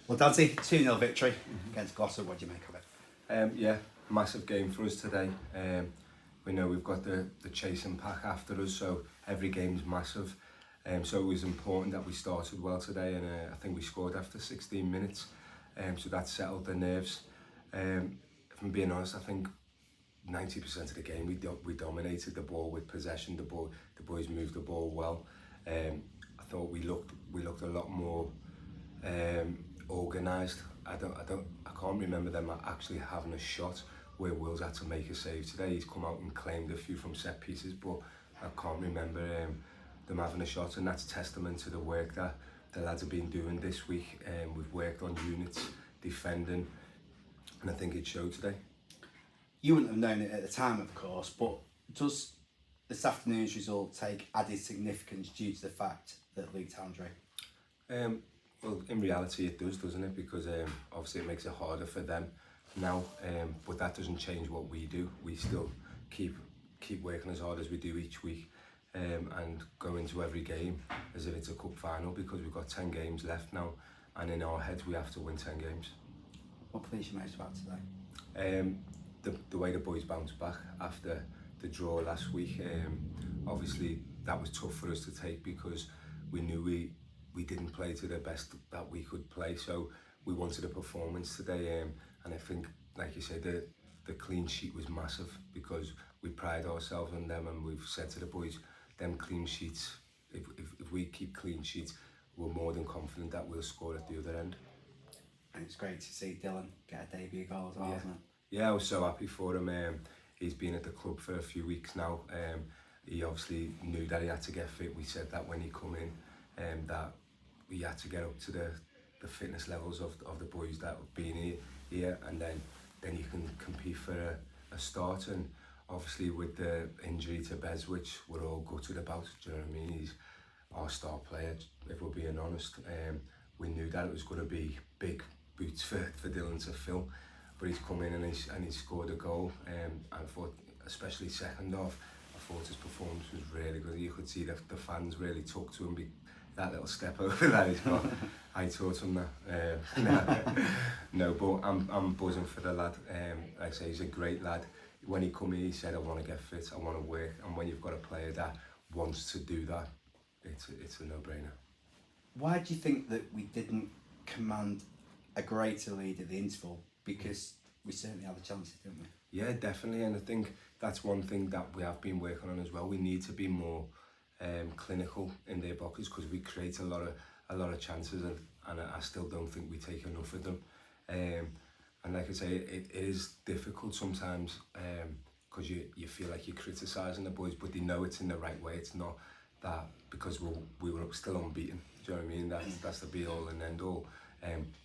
Well, Dante, 2-0 victory against Glossop. What do you make of it? Yeah, massive game for us today. We know we've got the chasing pack after us, so every game's massive. So it was important that we started well today, and I think we scored after 16 minutes. So that settled the nerves. If I'm being honest, I think 90% of the game we dominated the ball with possession. The boys moved the ball well. I thought we looked a lot more organised. I can't remember them actually having a shot where Will's had to make a save today. He's come out and claimed a few from set pieces, but I can't remember them having a shot, and that's testament to the work that the lads have been doing this week. We've worked on units, defending, and I think it showed today. You wouldn't have known it at the time, of course, but does this afternoon's result take added significance due to the fact that League Town's right? Well, in reality it does, doesn't it? Because obviously it makes it harder for them now, but that doesn't change what we do. We still keep working as hard as we do each week, and go into every game as if it's a cup final, because we've got 10 games left now, and in our heads we have to win 10 games. What pleased you most about today? The way the boys bounced back after the draw last week. Obviously that was tough for us to take, because we knew we didn't play to the best that we could play, so we wanted a performance today, and I think, like you said, the clean sheet was massive, because we pride ourselves on them, and we've said to the boys, them clean sheets, if we keep clean sheets, we're more than confident that we'll score at the other end. And it's great to see Dylan get a debut goal as well, isn't it? Yeah, I was so happy for him. He's been at the club for a few weeks now. He obviously knew that he had to get fit. We said that when he come in, that we had to get up to the fitness levels of the boys that have been here, and then you can compete for a start. And obviously with the injury to Bez, which we're all gutted about, do you know what I mean? He's our star player, if we're being honest. We knew that it was going to be big boots for Dylan to fill, but he's come in and he's scored a goal. I thought, especially second half, I thought his performance was really good. You could see that the fans really took to him. That little step over that he's got, I taught him that. No, but I'm buzzing for the lad. Like I say, he's a great lad. When he come in, he said, I want to get fit, I want to work, and when you've got a player that wants to do that, it's a no-brainer. Why do you think that we didn't command a greater lead at the interval? Because we certainly had the chances, didn't we? Yeah, definitely, and I think that's one thing that we have been working on as well. We need to be more clinical in their boxes, because we create a lot of chances, and I still don't think we take enough of them. And like I say, it is difficult sometimes, because you feel like you're criticising the boys, but they know it's in the right way. It's not that because we were still unbeaten. Do you know what I mean? That's the be all and end all.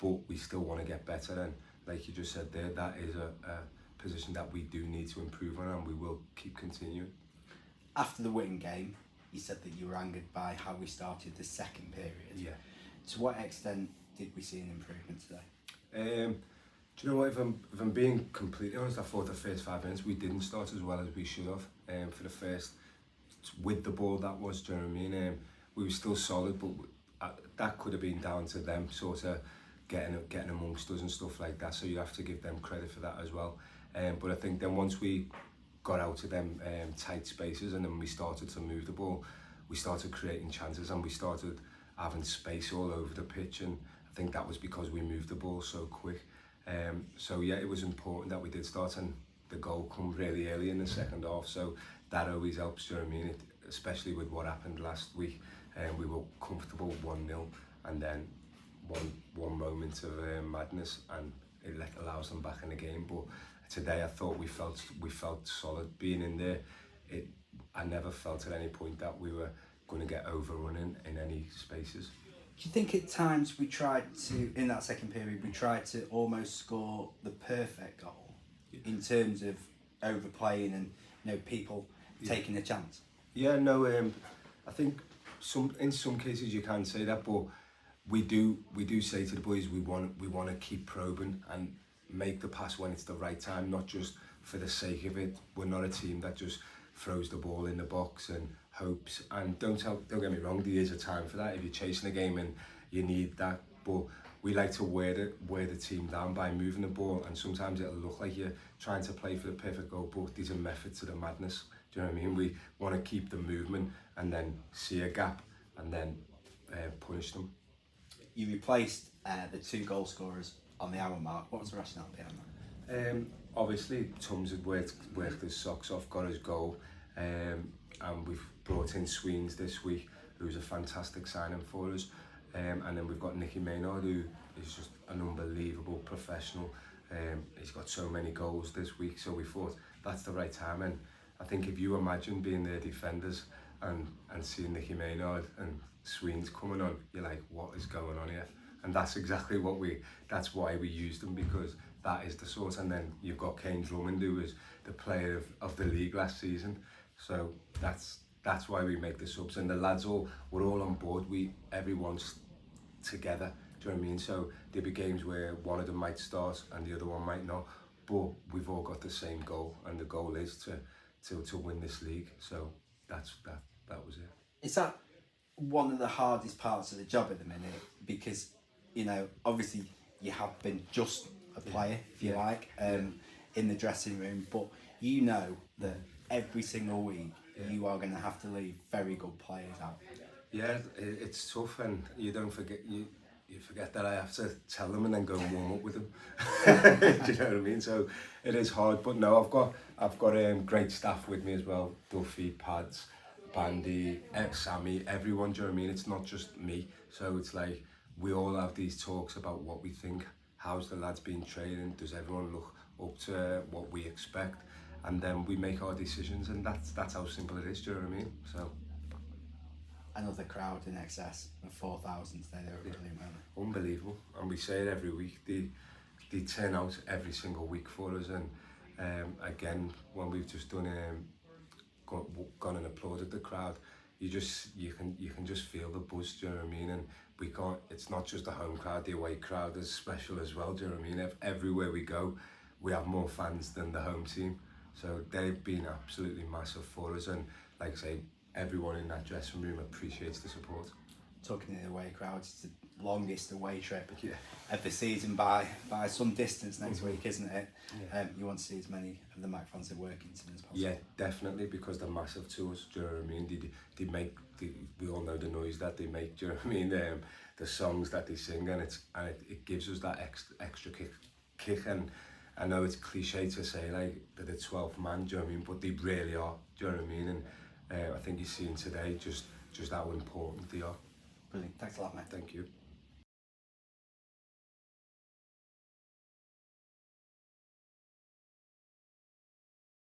But we still want to get better, and like you just said there, that is a position that we do need to improve on, and we will keep continuing. After the Witten game, you said that you were angered by how we started the second period. Yeah. To what extent did we see an improvement today? Do you know what, if I'm being completely honest, I thought the first 5 minutes we didn't start as well as we should have. For the first, with the ball that was, do you know what I mean? We were still solid, but that could have been down to them sort of getting amongst us and stuff like that, so you have to give them credit for that as well. But I think then once we got out of them tight spaces, and then we started to move the ball, we started creating chances, and we started having space all over the pitch, and I think that was because we moved the ball so quick. So yeah, it was important that we did start, and the goal come really early in the second half, so that always helps, do you know what I mean? Especially with what happened last week, we were comfortable 1-0, and then one moment of madness, and it allows them back in the game. But today I thought we felt solid being in there. I never felt at any point that we were going to get overrun in any spaces. Do you think at times we tried to, in that second period, we tried to almost score the perfect goal in terms of overplaying and people taking a chance? Yeah, no, I think in some cases you can say that, but we do say to the boys we want to keep probing and make the pass when it's the right time, not just for the sake of it. We're not a team that just throws the ball in the box and hopes. And don't get me wrong, there is a time for that if you're chasing a game and you need that. But we like to wear the team down by moving the ball, and sometimes it'll look like you're trying to play for the perfect goal, but there's a method to the madness. Do you know what I mean? We want to keep the movement and then see a gap and then punish them. You replaced the 2 goal scorers on the hour mark. What was the rationale behind that? Obviously, Tums had worked his socks off, got his goal, and we've brought in Sweens this week, who's a fantastic signing for us. And then we've got Nicky Maynard, who is just an unbelievable professional. He's got so many goals this week, so we thought that's the right time. And I think if you imagine being their defenders and seeing Nicky Maynard and Sweens coming on, you're like, what is going on here? And that's exactly that's why we used them, because that is the sort. And then you've got Kane Drummond, who was the player of the league last season. So that's why we make the subs, and the lads we're all on board. Everyone's together. Do you know what I mean? So there'll be games where one of them might start and the other one might not, but we've all got the same goal, and the goal is to win this league. So that was it. Is that one of the hardest parts of the job at the minute? Because, you know, obviously you have been just a player, if you like, in the dressing room, but you know that every single week you are going to have to leave very good players out. Yeah, it's tough, and you don't forget you forget that I have to tell them and then go and warm up with them. Do you know what I mean? So it is hard, but no, I've got great staff with me as well. Duffy, Pads, Bandy, Sammy, everyone. Do you know what I mean? It's not just me. So it's like we all have these talks about what we think. How's the lads been training? Does everyone look up to what we expect? And then we make our decisions, and that's how simple it is. Do you know what I mean? So. Another crowd in excess of 4,000 today. They were brilliant, weren't they? Unbelievable, and we say it every week. They turn out every single week for us, and again, when we've just done gone and applauded the crowd, you can just feel the buzz. Do you know what I mean? And we can't. It's not just the home crowd; the away crowd is special as well. Do you know what I mean? Everywhere we go, we have more fans than the home team, so they've been absolutely massive for us. And like I say, everyone in that dressing room appreciates the support. Talking to the away crowds, it's the longest away trip of the season by some distance next week, isn't it? Yeah. You want to see as many of the Mac fans that work into them as possible. Yeah, definitely, because they're massive to us. Do you know what I mean? They make we all know the noise that they make. Do you know what I mean? The songs that they sing, and it gives us that extra kick. And I know it's cliche to say like they're the 12th man. Do you know what I mean? But they really are. Do you know what I mean? And I think you're seeing today just how important they are. Brilliant. Thanks a lot, mate. Thank you.